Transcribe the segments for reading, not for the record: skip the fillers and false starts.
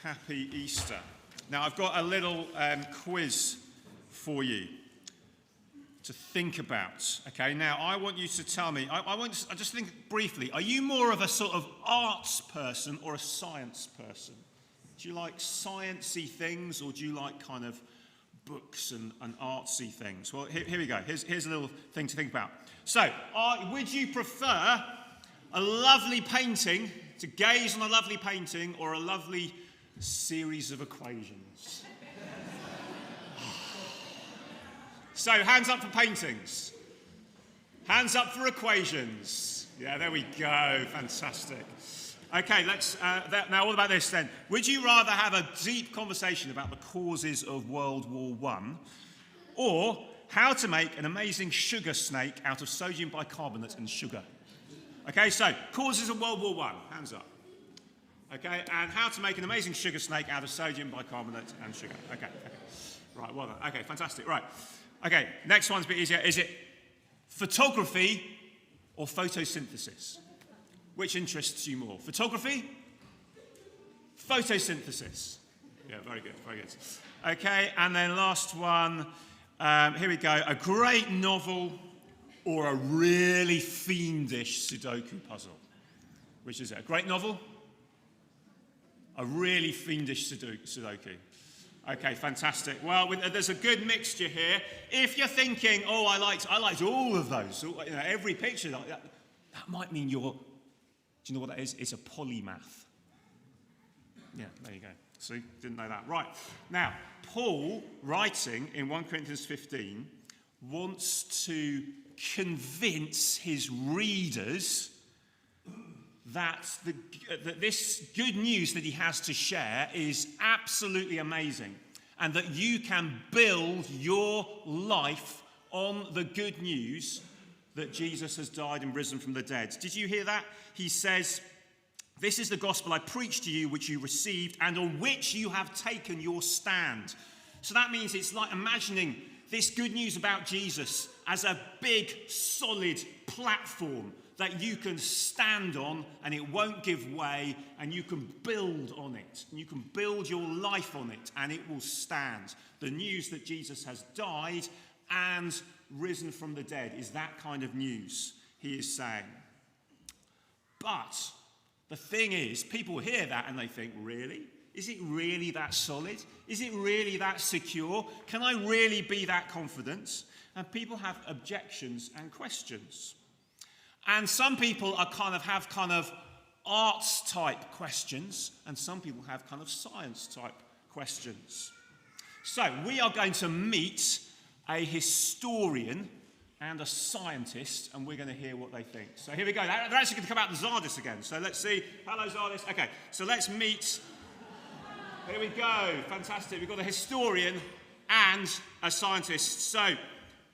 Happy Easter. Now, I've got a little quiz for you to think about. Okay, now I want you to tell me, I just think briefly, are you more of a sort of arts person or a science person? Do you like sciencey things, or do you like kind of books and artsy things? Well, here we go. Here's a little thing to think about. So, would you prefer a lovely painting, to gaze on a lovely painting, or a lovely series of equations? So, hands up for paintings. Hands up for equations. Yeah, there we go. Fantastic. Okay, let's now all about this then. Would you rather have a deep conversation about the causes of World War I, or how to make an amazing sugar snake out of sodium bicarbonate and sugar? Okay, so causes of World War I, hands up. Okay, and how to make an amazing sugar snake out of sodium bicarbonate and sugar. Okay. Right, well done. Okay, fantastic. Right. Okay, next one's a bit easier. Is it photography or photosynthesis? Which interests you more? Photography? Photosynthesis. Yeah, very good, very good. Okay, and then last one. Here we go. A great novel or a really fiendish Sudoku puzzle? Which is it? A great novel? A really fiendish Sudoku? Okay, fantastic. Well, there's a good mixture here. If you're thinking, oh, I liked all of those, every picture like that might mean you're. Do you know what that is? It's a polymath. Yeah, there you go. See, didn't know that. Right. Now, Paul, writing in 1 Corinthians 15, wants to convince his readers that this good news that he has to share is absolutely amazing, and that you can build your life on the good news that Jesus has died and risen from the dead. Did you hear that? He says, "This is the gospel I preached to you, which you received, and on which you have taken your stand." So that means it's like imagining this good news about Jesus as a big, solid platform that you can stand on, and it won't give way, and you can build on it. And you can build your life on it, and it will stand. The news that Jesus has died and risen from the dead is that kind of news, he is saying. But the thing is, people hear that and they think, really? Is it really that solid? Is it really that secure? Can I really be that confident? And people have objections and questions. And some people have kind of arts type questions, and some people have kind of science type questions. So we are going to meet a historian and a scientist, and we're going to hear what they think. So here we go. They're actually going to come out the Zardis again. So let's see. Hello, Zardis. Okay, so let's meet. Here we go. Fantastic. We've got a historian and a scientist. So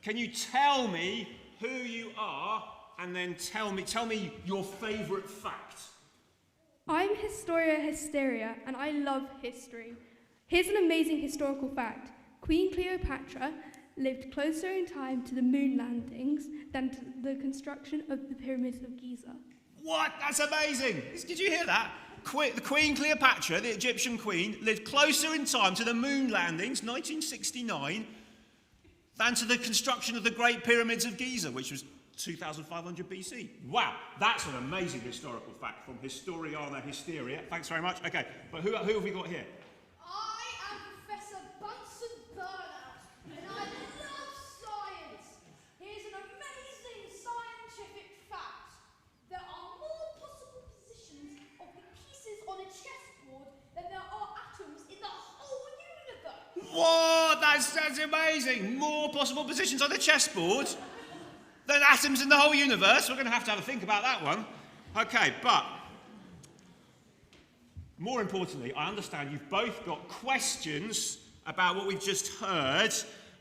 can you tell me who you are, and then tell me your favourite fact? I'm Historia Hysteria, and I love history. Here's an amazing historical fact. Queen Cleopatra lived closer in time to the moon landings than to the construction of the pyramids of Giza. What? That's amazing! Did you hear that? The Queen Cleopatra, the Egyptian queen, lived closer in time to the moon landings, 1969, than to the construction of the Great Pyramids of Giza, which was 2500 BC. Wow, that's an amazing historical fact from Historiana Hysteria. Thanks very much. Okay, but who have we got here? I am Professor Bunsen Burnout, and I love science. Here's an amazing scientific fact. There are more possible positions of the pieces on a chessboard than there are atoms in the whole universe. What? That's amazing. More possible positions on the chessboard than atoms in the whole universe. We're going to have a think about that one. Okay, but more importantly, I understand you've both got questions about what we've just heard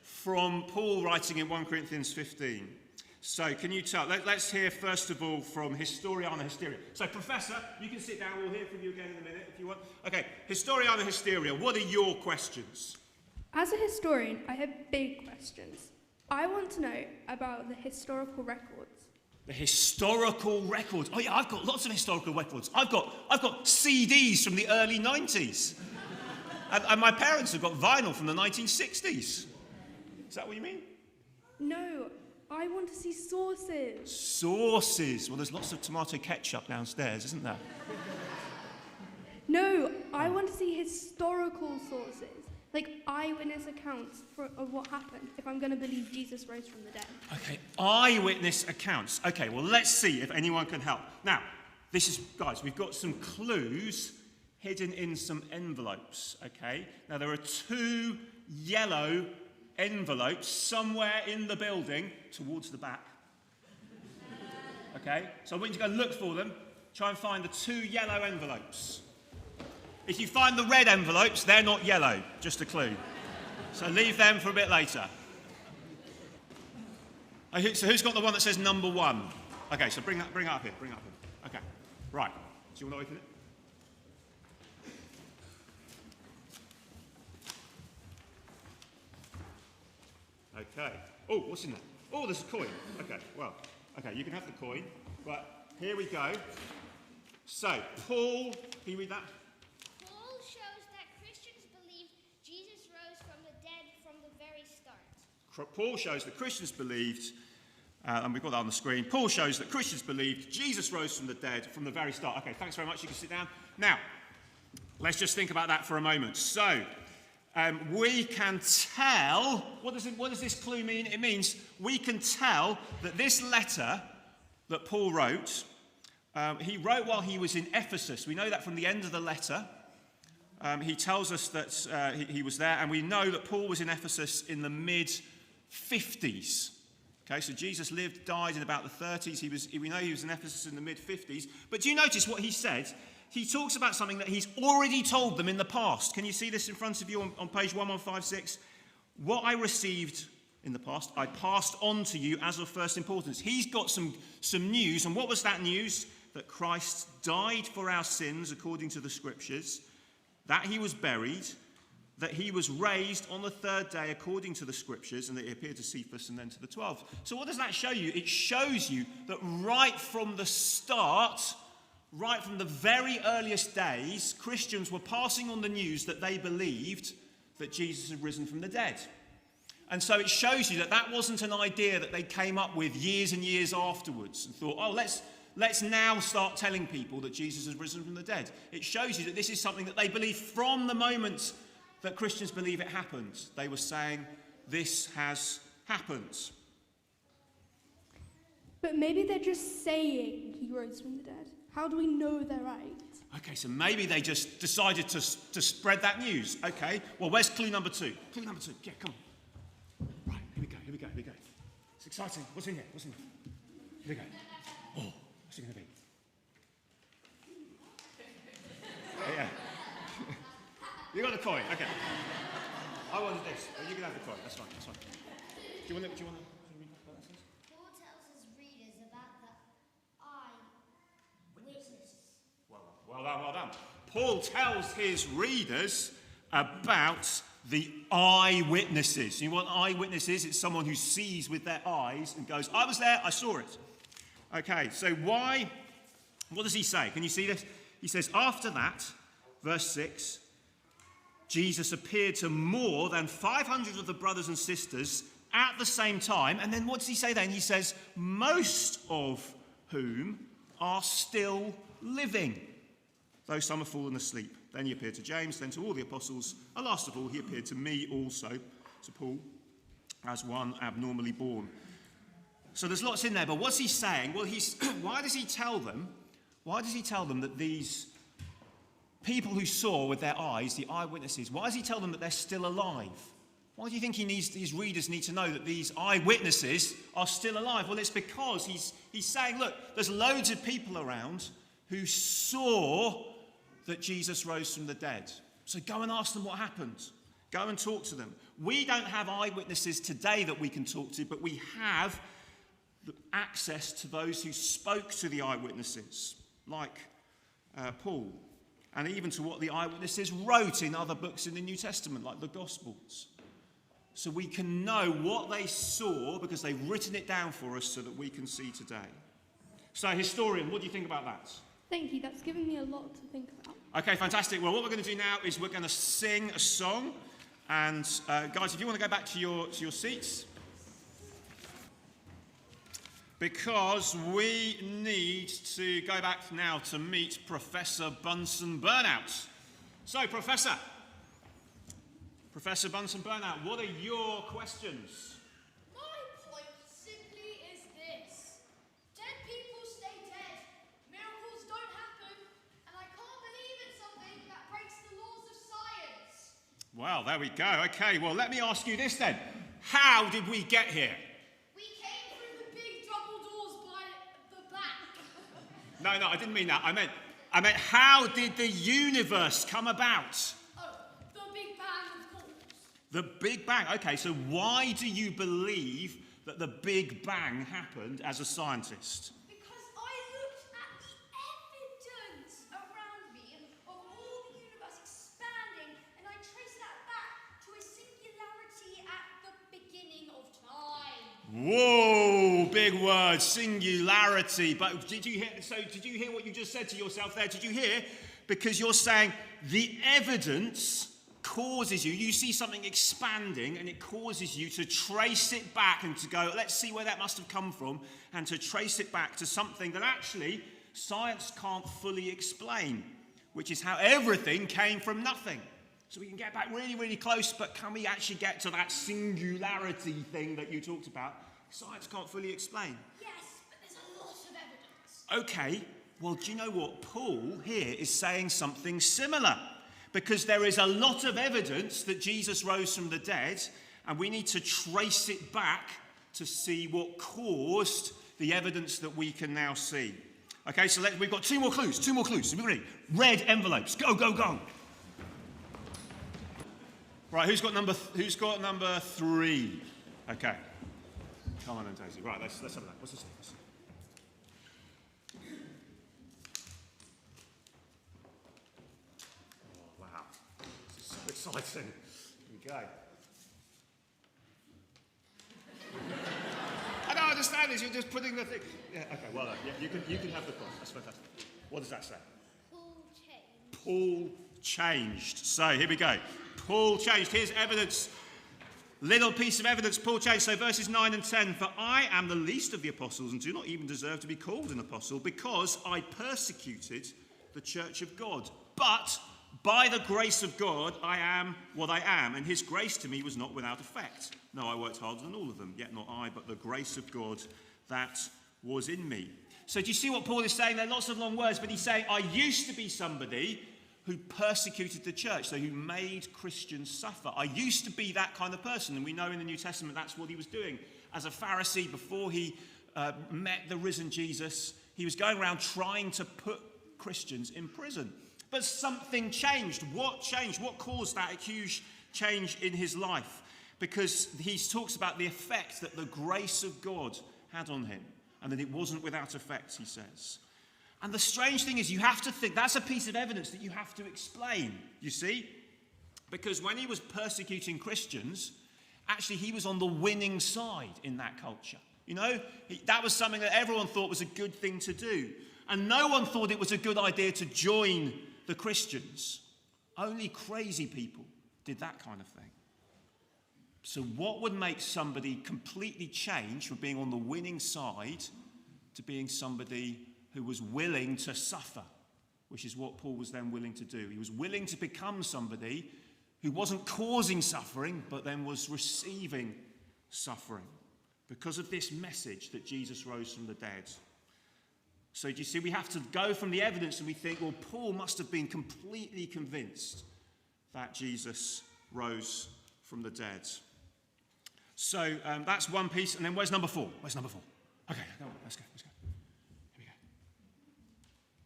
from Paul writing in 1 Corinthians 15. So can you tell? Let's hear first of all from Historiana Hysteria. So Professor, you can sit down. We'll hear from you again in a minute if you want. Okay, Historiana Hysteria, what are your questions? As a historian, I have big questions. I want to know about the historical records. The historical records. Oh yeah, I've got lots of historical records. I've got CDs from the early 90s. And my parents have got vinyl from the 1960s. Is that what you mean? No, I want to see sources. Sources. Well, there's lots of tomato ketchup downstairs, isn't there? No, I want to see historical sources, like eyewitness accounts of what happened, if I'm going to believe Jesus rose from the dead. Okay, eyewitness accounts. Okay, well, let's see if anyone can help. Now, guys, we've got some clues hidden in some envelopes, okay? Now, there are 2 yellow envelopes somewhere in the building towards the back. Okay, so I want you to go look for them. Try and find the 2 yellow envelopes. If you find the red envelopes, they're not yellow, just a clue. So leave them for a bit later. So who's got the one that says number 1? Okay, so bring it up here, Okay, right. Do you want to open it? Okay. Oh, what's in there? Oh, there's a coin. Okay, well, okay, you can have the coin. But here we go. So, Paul, can you read that? Paul shows that Christians believe Jesus rose from the dead from the very start. Paul shows that Christians believed, and we've got that on the screen. Paul shows that Christians believed Jesus rose from the dead from the very start. Okay, thanks very much. You can sit down. Now, let's just think about that for a moment. So, we can tell, what does this clue mean? It means we can tell that this letter that Paul wrote, he wrote while he was in Ephesus. We know that from the end of the letter. He tells us that he was there, and we know that Paul was in Ephesus in the mid-50s. Okay, so Jesus lived, died in about the 30s. We know he was in Ephesus in the mid-50s. But do you notice what he said? He talks about something that he's already told them in the past. Can you see this in front of you on page 1156? What I received in the past, I passed on to you as of first importance. He's got some news, and what was that news? That Christ died for our sins according to the Scriptures, that he was buried, that he was raised on the 3rd day according to the Scriptures, and that he appeared to Cephas and then to the 12. So what does that show you? It shows you that right from the start, right from the very earliest days, Christians were passing on the news that they believed that Jesus had risen from the dead. And so it shows you that that wasn't an idea that they came up with years and years afterwards and thought, oh, let's now start telling people that Jesus has risen from the dead. It shows you that this is something that they believed from the moment that Christians believe it happened. They were saying, this has happened. But maybe they're just saying he rose from the dead. How do we know they're right? Okay, so maybe they just decided to spread that news. Okay, well, where's clue number 2? Clue number 2, yeah, come on. Right, here we go. It's exciting. What's in here? Here we go. Oh, what's it going to be? Yeah. You got the coin, okay. I wanted this. Oh, you can have the coin, that's fine. Do you want to read what that says? Paul tells his readers about the eyewitnesses. Well done. Paul tells his readers about the eyewitnesses. You know what eyewitness is? It's someone who sees with their eyes and goes, I was there, I saw it. Okay, so what does he say? Can you see this? He says, after that, verse 6, Jesus appeared to more than 500 of the brothers and sisters at the same time. And then what does he say then? He says, most of whom are still living, though some have fallen asleep. Then he appeared to James, then to all the apostles, and last of all, he appeared to me also, to Paul, as one abnormally born. So there's lots in there, but what's he saying? Well, why does he tell them that these people who saw with their eyes, the eyewitnesses, why does he tell them that they're still alive? Why do you think his readers need to know that these eyewitnesses are still alive? Well, it's because he's saying, look, there's loads of people around who saw that Jesus rose from the dead. So go and ask them what happened. Go and talk to them. We don't have eyewitnesses today that we can talk to, but we have access to those who spoke to the eyewitnesses, like Paul, and even to what the eyewitnesses wrote in other books in the New Testament, like the Gospels. So we can know what they saw because they've written it down for us so that we can see today. So, historian, what do you think about that? Thank you, that's given me a lot to think about. Okay, fantastic. Well, what we're going to do now is we're going to sing a song. And guys, if you want to go back to your seats, because we need to go back now to meet Professor Bunsen Burnout. So, Professor Bunsen Burnout, what are your questions? My point simply is this. Dead people stay dead. Miracles don't happen. And I can't believe in something that breaks the laws of science. Well, there we go. Okay, well, let me ask you this then. How did we get here? We came through the big double doors by the back. No, I didn't mean that. I meant how did the universe come about? Oh, the Big Bang, of course. The Big Bang. Okay, so why do you believe that the Big Bang happened as a scientist? Because I looked at the evidence around me of all the universe expanding, and I traced that back to a singularity at the beginning of time. Whoa, big word, singularity. But did you hear what you just said to yourself there? Did you hear? Because you're saying the evidence causes you see something expanding and it causes you to trace it back and to go, let's see where that must have come from, and to trace it back to something that actually science can't fully explain, which is how everything came from nothing. So we can get back really, really close, but can we actually get to that singularity thing that you talked about? Science can't fully explain. Yes, but there's a lot of evidence. Okay, well, do you know what? Paul here is saying something similar, because there is a lot of evidence that Jesus rose from the dead, and we need to trace it back to see what caused the evidence that we can now see. Okay, so we've got two more clues. So we're ready. Red envelopes. Go. Right, who's got number 3? Okay. Come on then, Daisy. Right, let's have a look. What's this? Oh, wow. This is so exciting. Here we go. I don't understand this. You're just putting the thing. Yeah, okay, well done. Yeah, you can have the prize. That's fantastic. What does that say? Paul changed. So here we go. Paul changed. Here's evidence. Little piece of evidence. Paul changed. So verses 9 and 10. For I am the least of the apostles and do not even deserve to be called an apostle, because I persecuted the church of God. But by the grace of God, I am what I am, and his grace to me was not without effect. No, I worked harder than all of them, yet not I, but the grace of God that was in me. So do you see what Paul is saying? There are lots of long words, but he's saying, I used to be somebody who persecuted the church, so who made Christians suffer. I used to be that kind of person, and we know in the New Testament that's what he was doing. As a Pharisee, before he met the risen Jesus, he was going around trying to put Christians in prison. But something changed. What changed? What caused that huge change in his life? Because he talks about the effect that the grace of God had on him, and that it wasn't without effect, he says. And the strange thing is, you have to think, that's a piece of evidence that you have to explain, you see? Because when he was persecuting Christians, actually he was on the winning side in that culture. You know, that was something that everyone thought was a good thing to do. And no one thought it was a good idea to join the Christians. Only crazy people did that kind of thing. So what would make somebody completely change from being on the winning side to being somebody who was willing to suffer, which is what Paul was then willing to do. He was willing to become somebody who wasn't causing suffering, but then was receiving suffering because of this message that Jesus rose from the dead. So do you see, we have to go from the evidence and we think, well, Paul must have been completely convinced that Jesus rose from the dead. So that's one piece. And then where's number 4? Okay, come on, let's go. Here we go.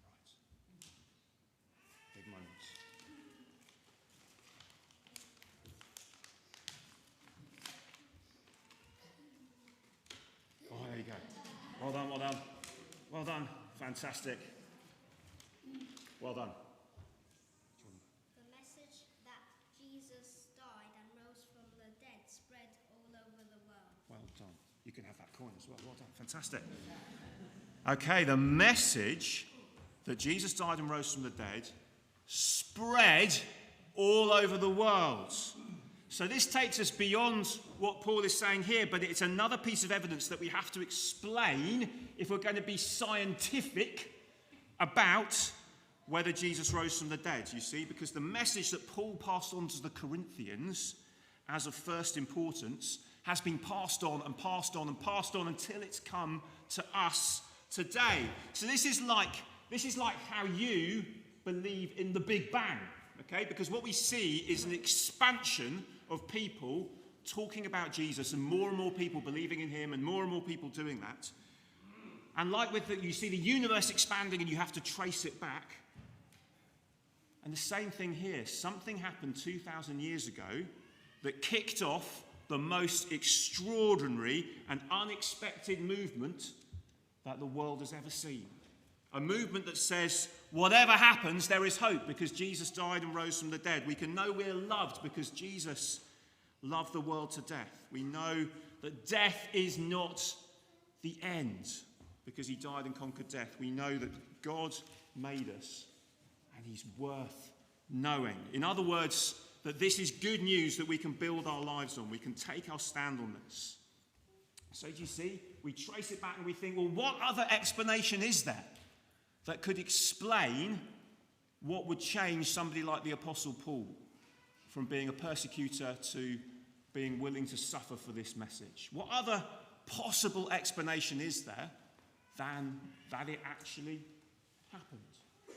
Right. Big moments. Oh, there you go. Well done. Fantastic. Well done. The message that Jesus died and rose from the dead spread all over the world. Well done. You can have that coin as well. Well done. Fantastic. Okay, the message that Jesus died and rose from the dead spread all over the world. So this takes us beyond what Paul is saying here, but it's another piece of evidence that we have to explain if we're going to be scientific about whether Jesus rose from the dead, you see, because the message that Paul passed on to the Corinthians as of first importance has been passed on and passed on and passed on until it's come to us today. So this is like how you believe in the Big Bang, okay? Because what we see is an expansion of people talking about Jesus and more people believing in him and more people doing that. And like with you see the universe expanding and you have to trace it back. And the same thing here. Something happened 2,000 years ago that kicked off the most extraordinary and unexpected movement that the world has ever seen. A movement that says, whatever happens, there is hope because Jesus died and rose from the dead. We can know we're loved because Jesus loved the world to death. We know that death is not the end because he died and conquered death. We know that God made us and he's worth knowing. In other words, that this is good news that we can build our lives on. We can take our stand on this. So do you see? We trace it back and we think, well, what other explanation is there that could explain what would change somebody like the Apostle Paul from being a persecutor to being willing to suffer for this message? What other possible explanation is there than that it actually happened? Well,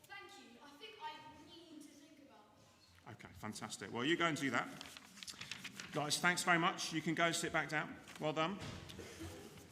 thank you. I think I need to think about this. Okay, fantastic. Well, you go and do that. Guys, thanks very much. You can go sit back down. Well done.